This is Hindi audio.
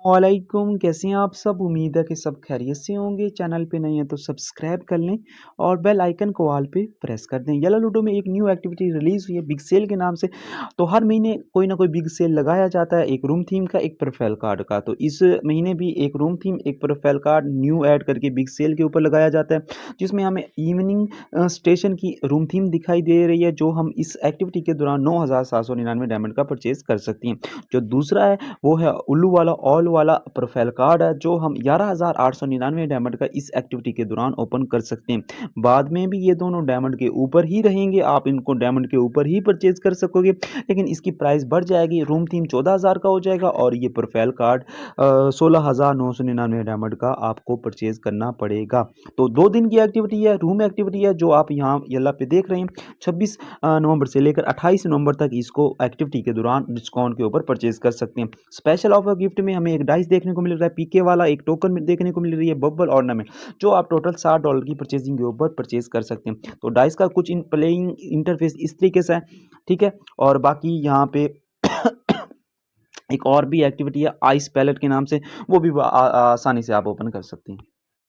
वालेकुम, कैसे हैं आप सब? उम्मीद है कि सब खैरियत से होंगे। चैनल पे नए हैं तो सब्सक्राइब कर लें और बेल आइकन को ऑल पे प्रेस कर दें। येलो लूडो में एक न्यू एक्टिविटी रिलीज़ हुई है बिग सेल के नाम से। तो हर महीने कोई ना कोई बिग सेल लगाया जाता है, एक रूम थीम का, एक प्रोफाइल कार्ड का। तो इस महीने भी एक रूम थीम, एक प्रोफाइल कार्ड न्यू ऐड करके बिग सेल के ऊपर लगाया जाता है, जिसमें हमें इवनिंग स्टेशन की रूम थीम दिखाई दे रही है, जो हम इस एक्टिविटी के दौरान 9,799 डायमंड का परचेज़ कर सकते हैं। जो दूसरा है वो है उल्लू वाला ऑल वाला प्रोफाइल कार्ड है, जो हम 11,899 डायमंड का इस एक्टिविटी के दौरान ओपन कर सकते हैं। बाद में भी ये दोनों डायमंड के ऊपर ही रहेंगे, आप इनको डायमंड के ऊपर ही परचेज कर सकोगे, लेकिन इसकी प्राइस बढ़ जाएगी। रूम थीम 14,000 का हो जाएगा और ये प्रोफाइल कार्ड 16,999 डायमंड का आपको परचेज करना पड़ेगा। तो 2 दिन की एक्टिविटी है, रूम एक्टिविटी है, जो आप यहाँ येला पे देख रहे हैं। 26 नवंबर से लेकर 28 नवंबर तक इसको एक्टिविटी के दौरान डिस्काउंट के ऊपर परचेज कर सकते हैं। स्पेशल ऑफर गिफ्ट में हमें एक डाइस देखने को मिल रहा है, पीके वाला एक टोकन में देखने को मिल रही है, बबल ऑर्नामेंट, जो आप टोटल $60 की परचेजिंग के ऊपर परचेज कर सकते हैं। तो डाइस का कुछ इन प्लेइंग इंटरफेस इस तरीके से है, ठीक है। और बाकी यहाँ पे एक और भी एक्टिविटी है आइस पैलेट के नाम से, वो भी आसानी से आप ओपन कर सकते हैं।